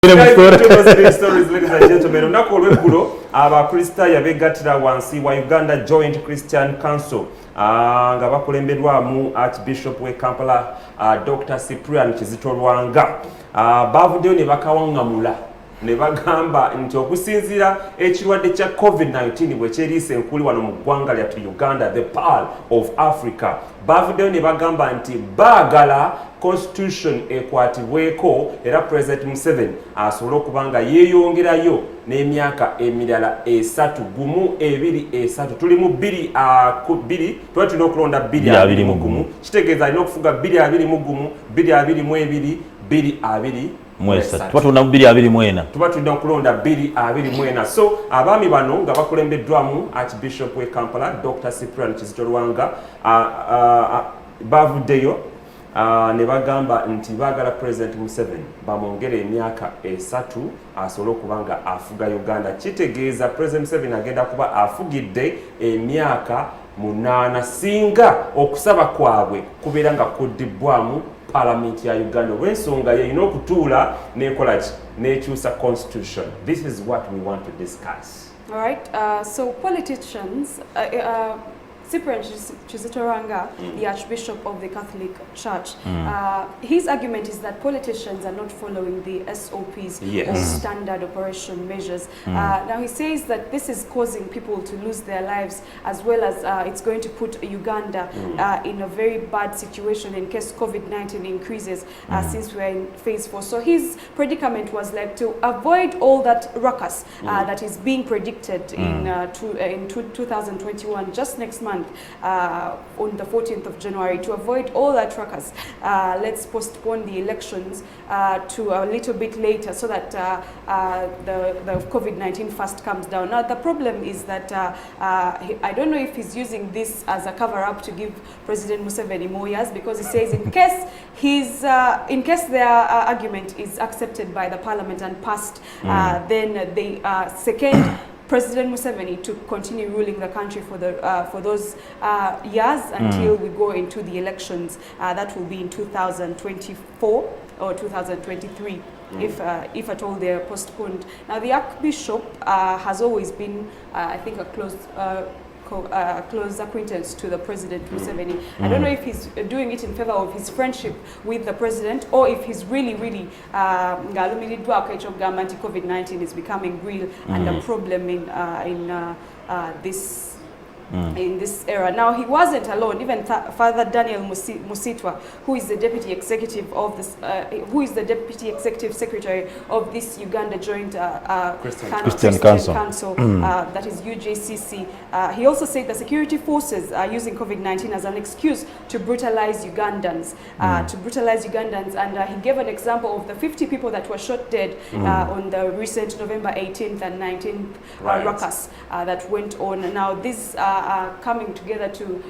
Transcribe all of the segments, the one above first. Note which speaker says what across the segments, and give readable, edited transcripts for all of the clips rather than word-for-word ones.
Speaker 1: Ladies and gentlemen, olunaku olw'eggulo abakristaayo beegattira wansi wa Uganda Joint Christian Council nga bakulemberwamu Archbishop w'e Kampala Dr. Cyprian Kizito Lwanga bavuddeyo ne bakawaŋŋamula ne bagamba nti okusinziira ekirwadde kya COVID-19 bwe kyeriisa enkuli wano mu ggwanga lyattu Uganda, the Pearl of Africa, bavuddeyo ne bagamba nti baagala constitution ekwatibweko era President Museveni asobole okuba nga yeeyongerayo n'emyaka emirala 3 tuli mu 2 tulina okulonda 2 kitegeeza alina okufuga 2 tuba tulina 2 tuba tulina okulonda 2 so abaami bano nga bakulembeddwamu Archbishop w'e Kampala Dr. Cyprian Kizito Lwanga bavuddeyo ne bagamba nti baagala President Museveni bamwongere emyaka 3 asobole okuba nga afuga Uganda. Kitegeeza President Museveni agenda kuba afugidde emyaka 8 singa okusaba kwabwe kubeera nga kuddibwamu Parliament ya Uganda. Olw'ensonga yeyina okutuula n'ekolaki n'ekyusa constitution. This is what we want to discuss.
Speaker 2: All right. So politicians, Cyprian Kizito Lwanga, the Archbishop of the Catholic Church, his argument is that politicians are not following the SOPs or standard operation measures. Now he says that this is causing people to lose their lives, as well as it's going to put Uganda in a very bad situation in case COVID-19 increases since we're in phase 4. So his predicament was like to avoid all that ruckus that is being predicted in 2021, just next month. On the 14th of January, to avoid all that ruckus, let's postpone the elections to a little bit later so that the COVID-19 first comes down. Now the problem is that I don't know if he's using this as a cover-up to give President Museveni more years, because he says in case their argument is accepted by the Parliament and passed, then the second President Museveni to continue ruling the country for those years until we go into the elections. That will be in 2024 or 2023. If at all they're postponed. Now the Archbishop has always been, I think, a close acquaintance to the President Museveni. I don't know if he's doing it in favor of his friendship with the President, or if he's really COVID-19 is becoming real and a problem in this era. Now he wasn't alone. Even Father Daniel Musitwa, who is the deputy executive of this, executive secretary of this Uganda Joint Christian Council, that is UJCC. He also said the security forces are using COVID-19 as an excuse to brutalize Ugandans, and he gave an example of the 50 people that were shot dead on the recent November 18th and 19th ruckus that went on. Now these are coming together to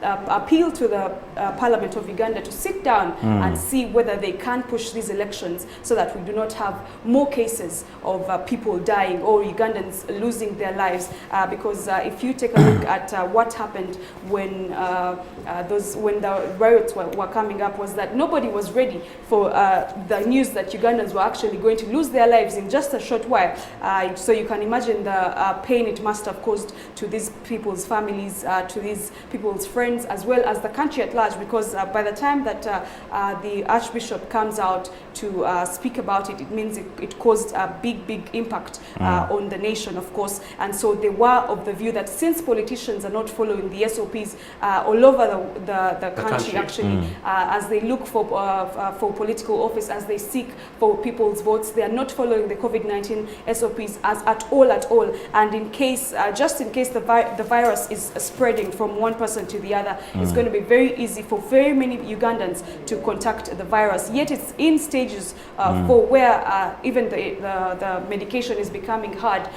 Speaker 2: appeal to the Parliament of Uganda to sit down and see whether they can push these elections so that we do not have more cases of people dying or Ugandans losing their lives. Because if you take a look at what happened when the riots were coming up, was that nobody was ready for the news that Ugandans were actually going to lose their lives in just a short while. So you can imagine the pain it must have caused to these people's families, to these people's friends, as well as the country at large, because by the time that the Archbishop comes out to speak about it, it means it caused a big impact on the nation, of course. And so they were of the view that since politicians are not following the SOPs all over the country, actually, as they look for political office, as they seek for people's votes, they are not following the COVID-19 SOPs at all. And in case, just in case the virus is spreading from one person to the other, it's going to be very easy for very many Ugandans to contact the virus. Yet it's in stages for where even the medication is becoming hard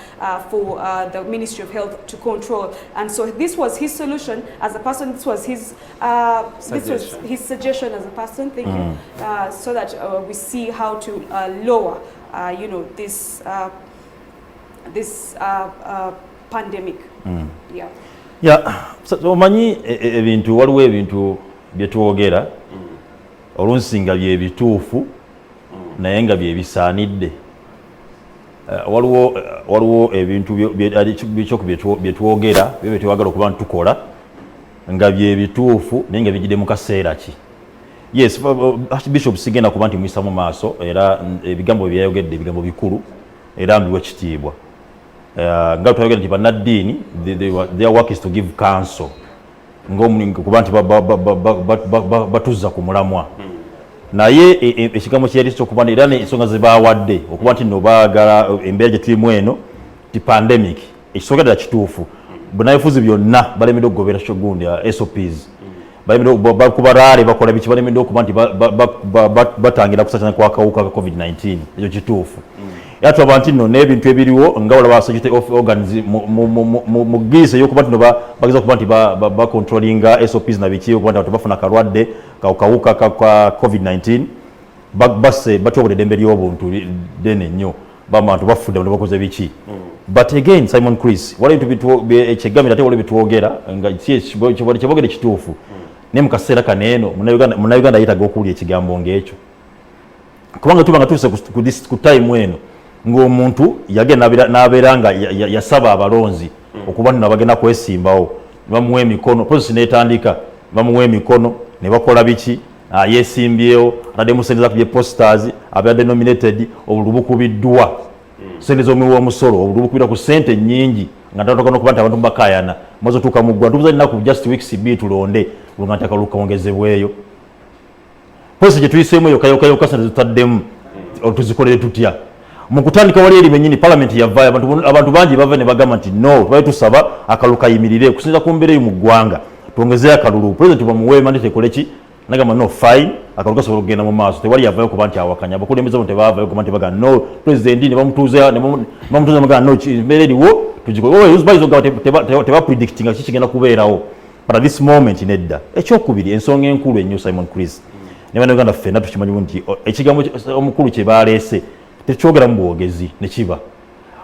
Speaker 2: for the Ministry of Health to control. And so this was his solution as a person. This was his suggestion as a person. Thank you. So that we see how to lower, this pandemic. Yeah.
Speaker 3: Omanyi ebintu waliwo ebintu bye twogera olunsinga bye bituufu naye nga bye bisaanidde. Waliwo ebintu bye twogera bye twagala okuba ntukola nga bye bituufu naye nga bijjidde mu kaseera ki. Yes, Archbishop sigenda kuba nti muyisa mu maaso era ebigambo bye yayogedde ebigambo bikulu era mbiwa ekitiibwa. Nga twayogera nti bannaddiini their work is to give counsel kuba nti batuzza ku mulamwa. Naye ekigambo kyeri kyokuba era n'ensonga ze baawadde okuba nti no baagala embeera gye tulimu eno ti pandemic ekisooka ddala kituufu. Bannabyabufuzi byonna balemedde okugobera kyogundi SOPs bakuba raale bakola biki balemedde okuba nti batangira kusaasaana kw'akawuka ka COVID-19 ekyo kituufu. Era tulaba nti nno n'ebintu ebiriwo nga walaba security of organs mu giisa ey'okuba nti no bageza okuba nti bacontrollinga SOPs na biki okuba nti tebafuna kalwadde kawuka ka COVID-19 batwobodde eddembe ly'obuntu ddene nnyo babantu bafudde ne bakoze biki. But again Simon Chris waliwo ebintu ekyegamira ate waliwo bitwogera nga kyebogere kituufu naye mu kaseera kano eno munnayuganda yeetaaga okuwulira ekigambo ng'ekyo kubanga tuba nga tuuse ku time eno ng'omuntu yagenda n'abeera nga yasaba abalonzi okuba nti bagenda kwesimbawo ne bamuwa emikono prosesi n'etandika bamuwa emikono ne bakola biki yeesimbyewo ataddemu sente zakubye posters abeera denominated obululu bukubiddwa sente z'omuwi w'omusolo obululu bukubira ku sente nnyingi nga tatokana okuba nti abantu mubakayana maze otuuka mu ggwa tubuza ennaku just weeks bbiri tulonde nga nti akalulu kawongezebweyo polisi gye tuyiseemu eyo kayokayoka sente zitaddemu tuzikolere tutya. Mu kutandika wali erime nnyini palamenti yavaayo abantu bangi bava ne bagamba nti no twali tusaba akalulu kayimirire okusinza ku mbeera eyo mu ggwanga twongezeyo akalulu pulezidenti bamuwe mandate ekoleki nagamba no fine akalulu kasobola okugenda mu maaso tewali yavaayo kuba nti awakanya abakulembeze bo tebavaayo kuba nti bagamba no pulezidenti ne bamutuuza bagamba no mbeera eriwo tugikolebaizogaba tebapredictinga kiki kigenda kubeerawo but at this moment nedda. Ekyokubiri ensonga enkulu ennyo Simon Chris ne bannayuganda ffenna tukimanyi nti ekigambo omukulu kye baleese tekyogera mu bwogezi ne kiba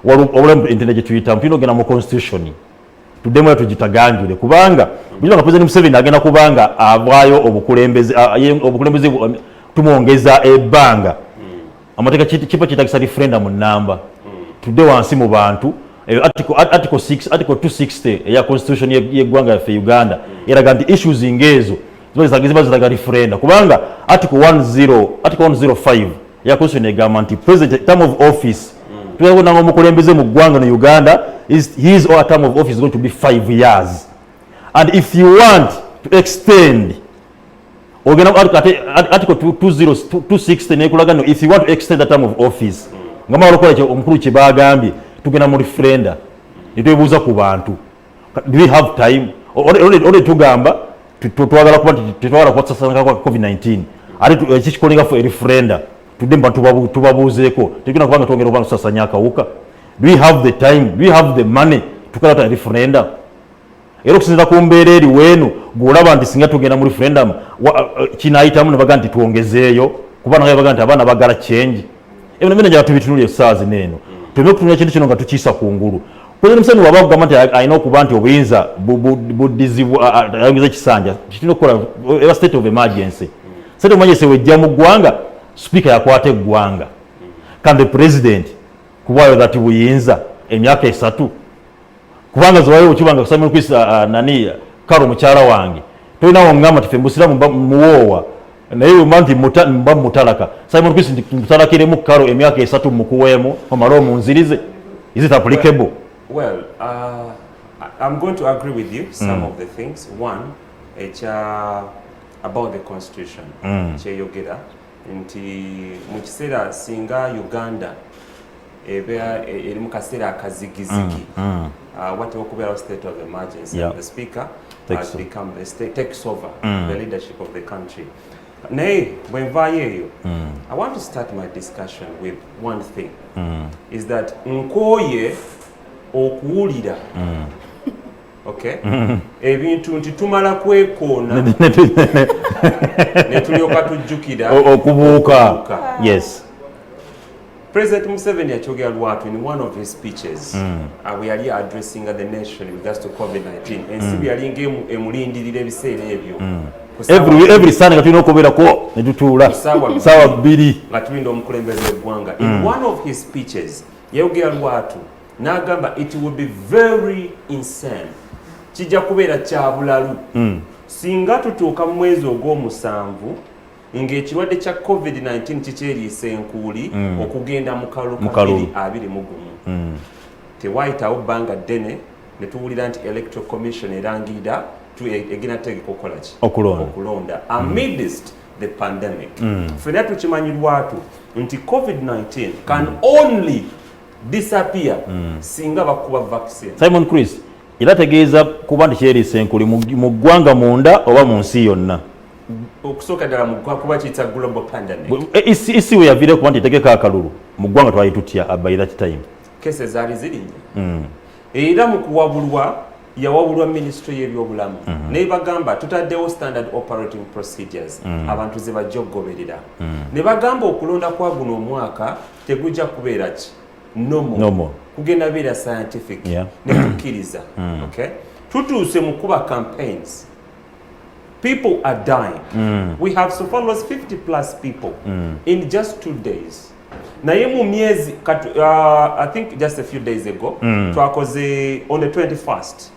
Speaker 3: wabula entende gye tuyitamu tulina ogenda mu constitution tuddemu era tugitaganjule kubanga buli nga President Museveni agenda kubanga avaayo obukulembeze tumwongeza ebbanga amateeka kipa kitagisa referendum nnamba tudde wansi mu bantu article 260 eya constitution y'eggwanga yaffe Uganda eraga nti issues ng'ezo ziba zitaga referenda kubanga article 105 ya constitution egamba nti president term of office tuyabona ng'omukulembeze mu ggwanga no Uganda his or term of office is going to be 5 years and if you want to extend ogenda article 260 nekulaga no if you want to extend the term of office ngama olokola omukulu kye bagambye tugenda mu referenda netwebuuza ku bantu do we have time ole tugamba twagala kuba tetwagala kubasasanaka kwa COVID-19 ate kikikolinga for referenda tudde mbantu tubabuuzeeko tegenda kubanga twongera okuba tusasanya akawuka. Do we have the time, do we have the money tukalata referendum era okusinziira ku mbeera eri weeno gwolaba nti singa tugenda mu referendum kinaayitamu ne baga nti twongezeeyo kuba naye baga nti abaana bagala change ebyo nabyo najala tubitunulira essaazi neeno tuleme okutunula ekintu kino nga tukiisa ku ngulu. President Museveni waba kugamba nti alina okuba nti obuyinza buddizibwa ayongeza ekisanja kitulina okukola eba state of emergency. State of emergency wejja mu ggwanga speaker yakwata eggwanga can the president kubayo that buyinza emyaka 3 kubanga zowayo okibanga Simon Chris nani karo mukyala wange tulinawo ngamba tife mbusira muwowa naye manti mutalaka Simon Chris mutalakire mu karo emyaka 3 mukuwemo amalo munzirize. Is it applicable?
Speaker 1: Well, I'm going to agree with you some of the things. One, it's about the constitution kyeyogera nti mu kiseera singa Uganda eri mu kaseera akazigizigi whatever okubeerawo state of emergency the speaker has become takes over the leadership of the country. Naye bwe nvaayo eyo I want to start my discussion with one thing is that nkooye okuwulira okay ebintu nti tumala kwekoona ne tulyoka tujjukira
Speaker 3: okubuuka. Yes,
Speaker 1: President Museveni akyogera lwatu in one of his speeches we yali addressing the nation with regards to COVID-19 ensi yali ng'emulindirira ebiseera ebyo
Speaker 3: every Sunday nga tulina okubeerako ne tutuula saawa 2
Speaker 1: nga tulinda omukulembeze w'eggwanga. In one of his speeches yayogera lwatu n'agamba it would be very insane, kijja kubeera kya bulalu singa tutuuka mu mwezi ogw'omusanvu ng'ekirwadde kya COVID-19 kikyeriisa enkuuli okugenda mu kalulu 2021. Tewayitawo bbanga ddene ne tuwulira nti electoral commission erangirira egenda tegeka okukola ki okulonda amidst the pandemic. Ffenna tukimanyi lwatu nti COVID-19 can only disappear singa bakuba vaccine.
Speaker 3: Simon Chris era tegeeza kuba nti kyeriisa enkuuli mu ggwanga munda oba mu nsi yonna.
Speaker 1: Okusooka ddala kuba kiyita global pandemic.
Speaker 3: Isi we yaviire kuba nti etegeka akalulu mu ggwanga twali tutya by that time.
Speaker 1: Kese zaali zirinnya. Era mu kuwabulwa yawabulwa ministry y'ebyobulamu ne bagamba tutaddewo standard operating procedures abantu ze bajja okugoberera. Ne bagamba okulonda kwa guno omwaka tegujja kubeera ki normal. Kugenda beera scientific ne tukkiriza. Okay? Tutuuse mu kuba campaigns. People are dying. We have so far lost 50 plus people in just 2 days. Naye mu myezi I think just a few days ago twakoze on the 21st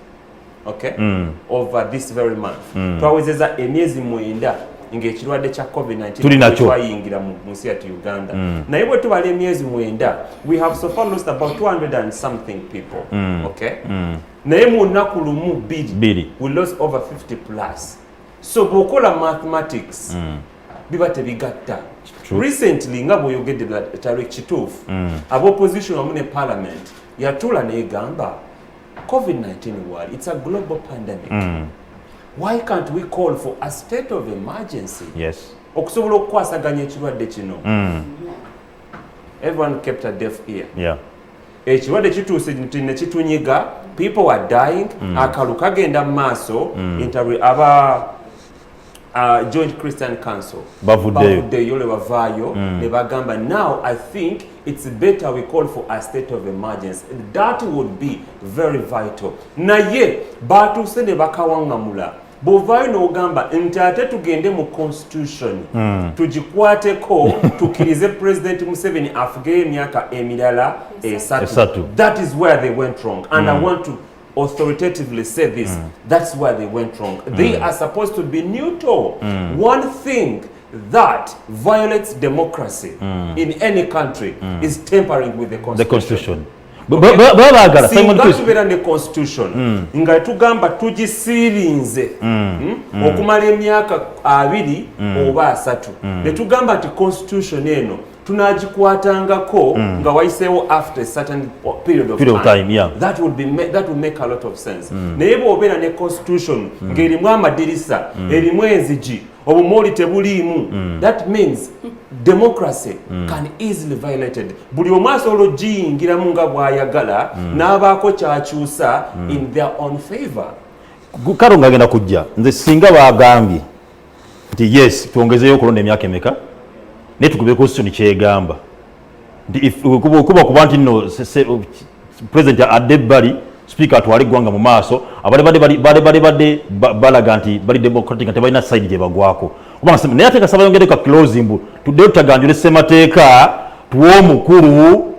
Speaker 1: of this very month twawezeza emyezi 9 ng'ekirwadde kya COVID-19 twayingira mu nsi yatu Uganda. Naye bwe tubala emyezi 9 we have so far lost about 200 and something people. Naye mu nnaku lumu 2 we lost over 50 plus. So bw'okola mathematics biba tebigatta. Recently nga bw'oyogedde Tariq kituufu ab'opposition wamu ne parliament yatuula n'egamba COVID-19 world, it's a global pandemic. Why can't we call for a state of emergency?
Speaker 3: Yes.
Speaker 1: Okusobola okukwasaganya ekirwadde kino. Everyone kept a deaf ear.
Speaker 3: Yeah.
Speaker 1: Ekirwadde kituuse ne kitunyiga, people are dying, akalu kagenda mu maaso, aba Joint Christian Council bavuddeyo le bavaayo ne bagamba now I think it's better we call for a state of emergency. That would be very vital. Naye batuuse ne bakawaŋŋamula bw'ovaayo n'ogamba nti ate tugende mu constitution tugikwateko tukkirize President Museveni afugeyo emyaka emirala 3. That is where they went wrong and I want to authoritatively say this. That's where they went wrong. They are supposed to be neutral. One thing that violates democracy in any country is tampering with the constitution. Singa tubeera ne constitution nga tugamba tugisiirinze okumala emyaka 2 oba 3 ne tugamba nti constitution eno tunagikwatangako nga wayiseewo after a certain period of time. That would make a lot of sense. Naye bw'obeera ne constitution ng'erimu amadirisa erimu enzigi obumooli tebuliimu, that means democracy can easily violated. Buli omu asobola ogiyingiramu nga bw'ayagala n'abaako kyakyusa in their own favor.
Speaker 3: Karo ngagenda kujja nze singa bagambye nti yes tuongezeyo okulonda emyaka emeka ne tukube constitution kyegamba nti kuba nti nno president adebbali speaker atwale eggwanga mu maaso abadde balaga nti bali democratic nga tebalina side gye bagwako naye ate kasaba yongereko closing mbu tuddeyo tutaganjule ssemateeka tuwe omukulu.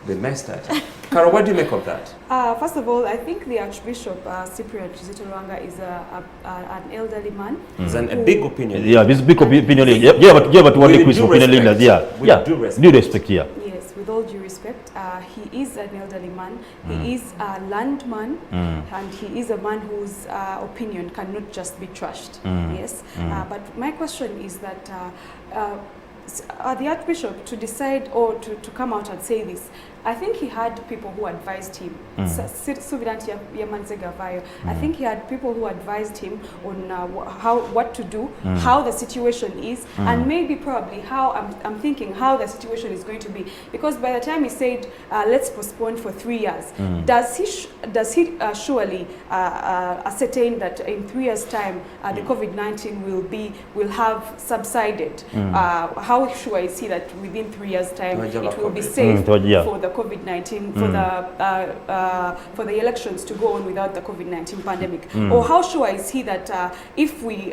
Speaker 1: They messed that. Carol, what do you make of that?
Speaker 2: First of all, I think the Archbishop Cyprian Kizito is an elderly man.
Speaker 1: It's a big opinion.
Speaker 3: Yeah, this big opinion. Yeah, but what the opinion leaders? Yeah, due respect. Yeah.
Speaker 2: Yes, with all due respect, he is an elderly man. He is a landman, and he is a man whose opinion cannot just be trashed. Yes, but my question is that. The Archbishop to decide or to come out and say this, I think he had people who advised him. I think he had people who advised him on what to do, how the situation is, and maybe probably how I'm thinking how the situation is going to be. Because by the time he said let's postpone for 3 years, does he surely ascertain that in 3 years' time the COVID-19 will have subsided? How how sure is he that within 3 years' time it will be safe for the COVID-19 for the elections to go on without the COVID-19 pandemic? Or how sure is he that if we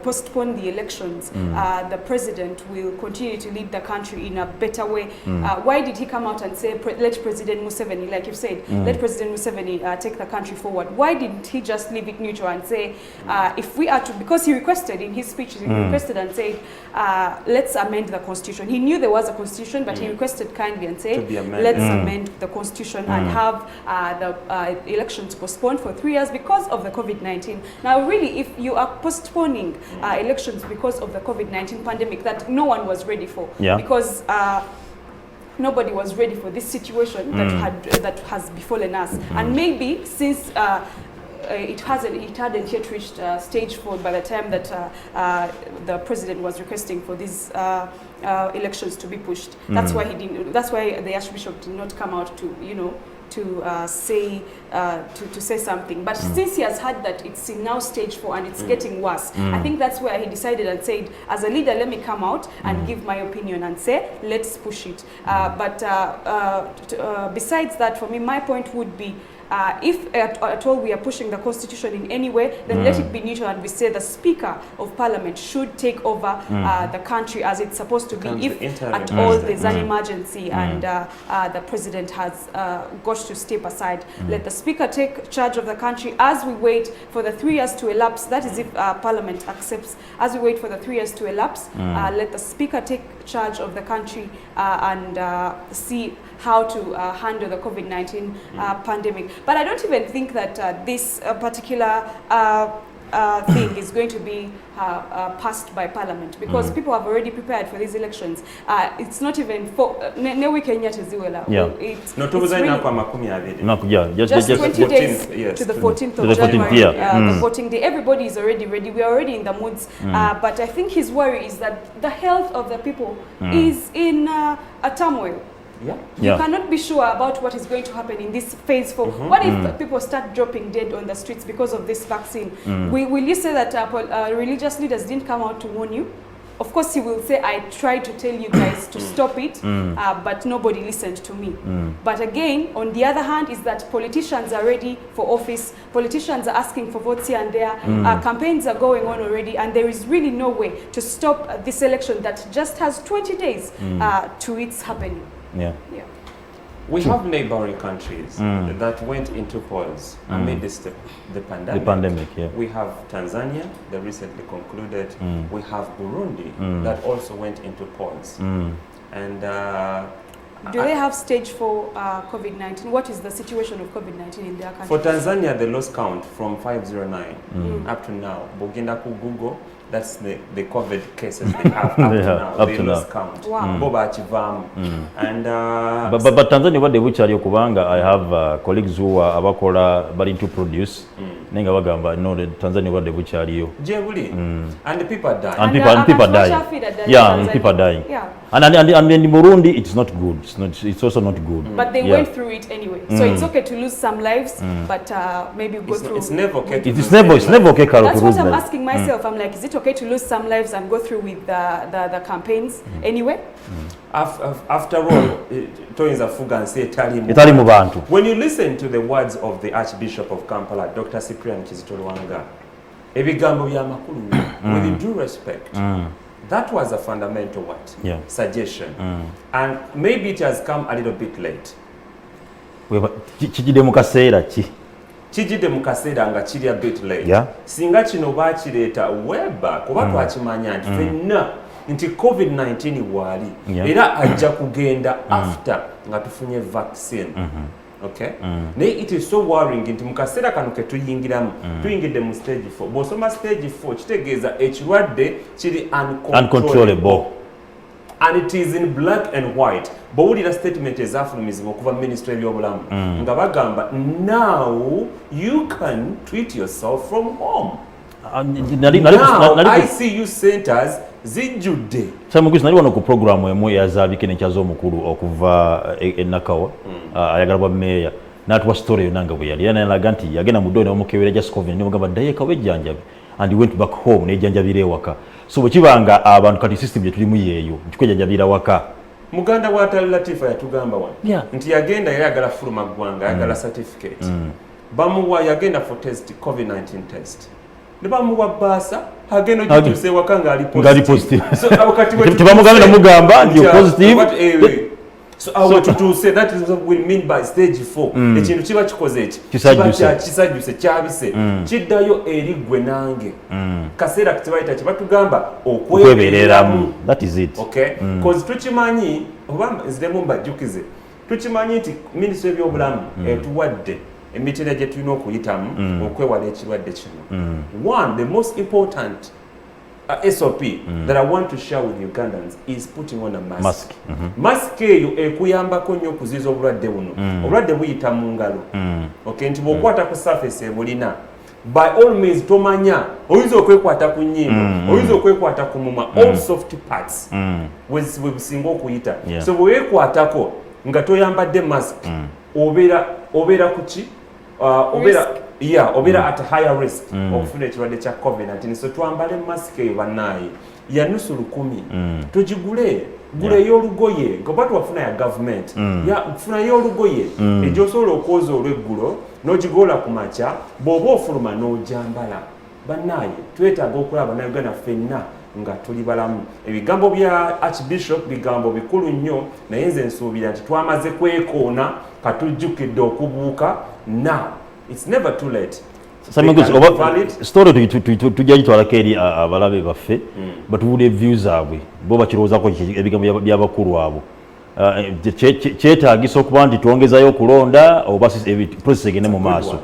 Speaker 2: postpone the elections, the president will continue to lead the country in a better way? Why did he come out and say, let President Museveni, like you said, let President Museveni take the country forward? Why didn't he just leave it neutral and say, if we are to, because he requested in his speech, he requested and said, let's amend the constitution. He knew there was a constitution, but he requested kindly and said, let's amend the constitution and have the elections postponed for 3 years because of the COVID-19. Now, really, if you are postponing elections because of the COVID-19 pandemic that no one was ready for, because nobody was ready for this situation that has befallen us, and maybe since it hadn't yet reached stage 4 by the time that the president was requesting for these elections to be pushed. That's why he didn't. That's why the Archbishop did not come out to, you know, to say something. But since he has had that it's in now stage 4 and it's getting worse, I think that's where he decided and said, as a leader, let me come out and give my opinion and say, let's push it. Besides that, for me, my point would be, if at all we are pushing the constitution in any way, then let it be neutral and we say the Speaker of Parliament should take over the country as it's supposed to be if at all there's an emergency and the President has got to step aside. Let the Speaker take charge of the country as we wait for the 3 years to elapse. That is if Parliament accepts. As we wait for the 3 years to elapse, let the Speaker take charge of the country and see how to handle the COVID-19 pandemic. But I don't even think that this particular thing is going to be passed by Parliament, because people have already prepared for these elections. It's not even for just 20 days to the 14th of January, the voting day. Everybody is already ready. We are already in the moods. But I think his worry is that the health of the people is in a turmoil. You cannot be sure about what is going to happen in this phase 4. What if people start dropping dead on the streets because of this vaccine? Will you say that religious leaders didn't come out to warn you? Of course, he will say, I tried to tell you guys to stop it, but nobody listened to me. But again, on the other hand, is that politicians are ready for office. Politicians are asking for votes here and there. Campaigns are going on already, and there is really no way to stop this election that just has 20 days to its happening.
Speaker 1: We have neighboring countries that went into polls amidst the pandemic. We have Tanzania that recently concluded. We have Burundi that also went into polls. And
Speaker 2: do they have stage 4 COVID-19? What is the situation of COVID-19 in their country?
Speaker 1: For Tanzania, they lost count from 509 up to now. Bogenda ku Google, that's the COVID cases they have up to now. Lost count. Boba Chivam. And
Speaker 3: but Tanzania what they buchali okubanga, I have colleagues who are abakola bali to produce. Nenga bagamba no, Tanzania what they buchali
Speaker 1: Jebuli. And people die.
Speaker 3: And people die. Yeah, and people dying. And in Burundi it's not good. It's also not good.
Speaker 2: But they went through it anyway. So it's okay to lose some lives, but maybe go through.
Speaker 1: It's never okay.
Speaker 3: It's never okay, Carol.
Speaker 2: That's what I'm asking myself. I'm like, is it okay to lose some lives and go through with the campaigns anyway?
Speaker 1: After all, Toyinza Fuga and say when you listen to the words of the Archbishop of Kampala, Dr. Cyprian Kizito Lwanga, ebigambo bya makulu, with due respect, that was a fundamental suggestion. And maybe it has come a little bit late.
Speaker 3: Chijide
Speaker 1: mukasera nga kiri a bit late. Singa kino bakireta weba kuba twakimanya nti fenna nti COVID-19 wali era ajja kugenda after nga tufunye vaccine. Okay? It is so worrying nti mukasera kano ke tuyingiramu tuyingidde mu stage 4. Bosoma stage 4 kitegeeza ekirwadde kiri uncontrollable. And it is in black and white. Bawulira statement ezafulumizibwa okuva Ministry y'obulamu nga bagamba now you can treat yourself from home. ICU centers zijjudde.
Speaker 3: Samuguzi nali wano ku program emu yazabike nekyazo omukulu okuva Nakawa ayagala bwa meya n'atuwa story yonna nga bwe yali nalaga nti yagenda mu ddone omukebera just COVID ne mugamba ddayo eka wejjanjabe and he went back home nejanjabira ewaka. So bwekibanga abantu kati system gye tulimu yeeyo tukwejanjabira waka.
Speaker 1: Muganda watali Latifa yatugamba wano
Speaker 3: Yeah.
Speaker 1: nti yagenda yali agala fuluma ggwanga yagala certificate bamuwa yagenda for test COVID-19 test ne bamuwa baasa agenda ogituuse ewaka ng'ali positive. So kati
Speaker 3: tebamugamba namugamba nti positive.
Speaker 1: So our tutuuse that is what we mean by stage 4 ekintu kiba kikoze eki kisajjuse kyabise kiddayo eri gwe nange kaseera kitibayita kibatugamba okwebeereramu.
Speaker 3: That is it.
Speaker 1: Okay, because tukimanyi oba nziremu mbajjukize tukimanyi nti minisitule y'ebyobulamu etuwadde emitendera gye tulina okuyitamu okwewala ekirwadde kino. One, the most important SOP that I want to share with Ugandans is putting on a mask. Mask eyo ekuyambako nnyo okuziiza obulwadde buno. Obulwadde buyita mu ngalo. Okay, nti bw'okwata ku surface ebulina by all means tomanya oyinza okwekwata ku nnyindo oyinza okwekwata ku mumwa all soft parts webusinga okuyita. So bwewekwatako nga toyambadde mask obeera kuki obeera at higher risk okufuna ekirwadde kya COVID-19. So twambale mask eyo bannaayi ya nusu 10 tugigule gule ey'olugoye ngoba tuwafuna ya government funa ey'olugoye egyosobola okwoza olweggulo n'ogigola ku makya bw'oba ofuluma n'ojambala. Bannaayi twetaaga okulaba bannayuganda ffenna nga tuli balamu. Ebigambo bya Archbishop bigambo bikulu nnyo naye nze nsuubira nti twamaze kwekoona katujjukidde okubuuka. Now it's never too late.
Speaker 3: Story tujja gitwalako eri abalabe baffe batuwulira views zaabwe bo bakirowoozaako ebigambo by'abakulu abo. Kyetaagisa okuba nti twongezayo okulonda oba process egende mu maaso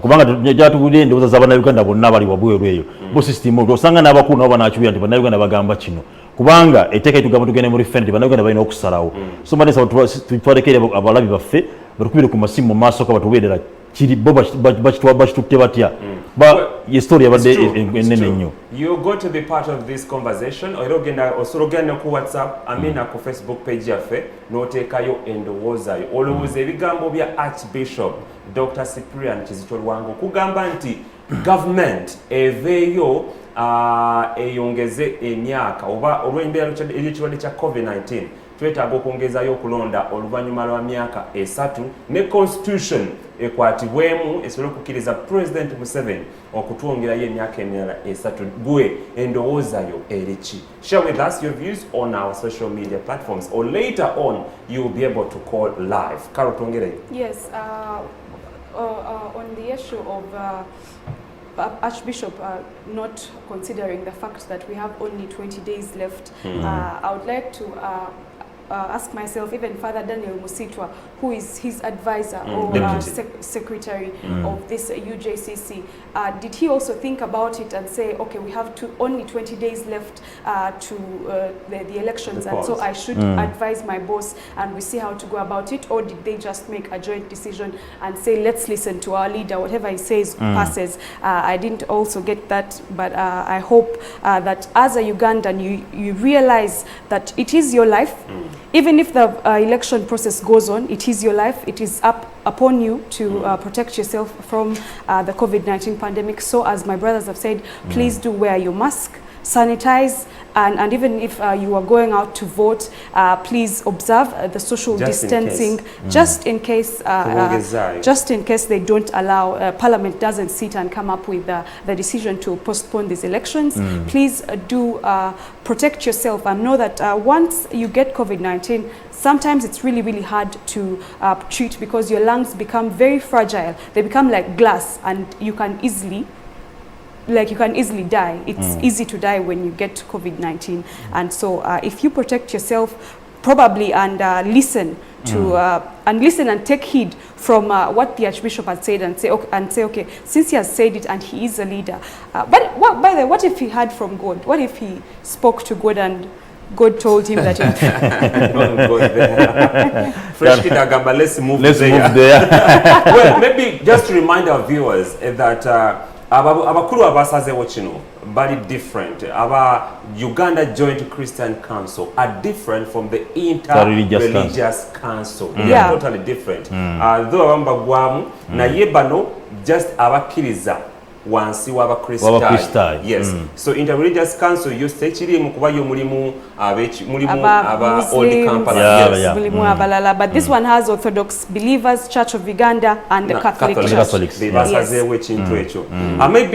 Speaker 3: kubanga gyatuwulira endowooza z'abannayuganda bonna bali wabweru eyo bo system osanga n'abakulu nabo banakiwulira nti bannayuganda bagamba kino kubanga etteeka litugamba tugende mu referendum nti bannayuganda balina okusalawo. So mbanesa tutwaleko eri abalabi baffe batukubire ku masimu mu maaso ko batuweerera kiri bo bakitutte batya ye story yabadde enene nnyo.
Speaker 1: You got to be part of this conversation osobola ogenda ku WhatsApp amina ku Facebook page yaffe n'oteekayo endowooza yo olowooza ebigambo bya Archbishop Dr. Cyprian Kizito Lwango kugamba nti government eveeyo eyongeze emyaka oba olw'embeera y'ekirwadde kya COVID-19 twetaaga okwongezayo okulonda oluvannyuma lwa myaka 3 ne constitution ekwatibwemu esobole okukkiriza President Museveni okutwongerayo emyaka emirala 3. Gwe endowooza yo eriki? Share with us your views on our social media platforms or later on you will be able to call live. Carol twongereyo.
Speaker 2: Yes, on the issue of Archbishop not considering the fact that we have only 20 days left, I would like to ask myself, even Father Daniel Musitwa, who is his advisor or secretary of this UJCC, did he also think about it and say, okay, we have only 20 days left to the elections, and so I should advise my boss and we see how to go about it? Or did they just make a joint decision and say, let's listen to our leader, whatever he says passes? I didn't also get that, but I hope that as a Ugandan, you realize that it is your life. Even if the election process goes on, it is your life. It is upon you to protect yourself from the COVID-19 pandemic. So as my brothers have said, please do wear your mask, sanitize, and even if you are going out to vote, please observe the social distancing, just in case they don't allow, Parliament doesn't sit and come up with the decision to postpone these elections. Please do protect yourself and know that once you get COVID-19, sometimes it's really, really hard to treat because your lungs become very fragile. They become like glass and you can easily die. It's easy to die when you get COVID-19. And so if you protect yourself probably and listen to and take heed from what the Archbishop has said and say okay, since he has said it and he is a leader. But by the way, what if he heard from God? What if he spoke to God and God told him that
Speaker 1: let's move there. Well, maybe just to remind our viewers that abakulu abasazeewo kino bali different. Aba Uganda Joint Christian Council are different from the Inter-Religious Council. They are totally different. Though abamba gwamu naye bano just abakkiriza wansi w'Abakristaayo. Yes. So interreligious council yo tekirimu kuba yo mulimu aba Old Kampala.
Speaker 2: But this one has Orthodox Believers Church of Uganda and the Catholic Church.
Speaker 1: Basazeewo ekintu ekyo.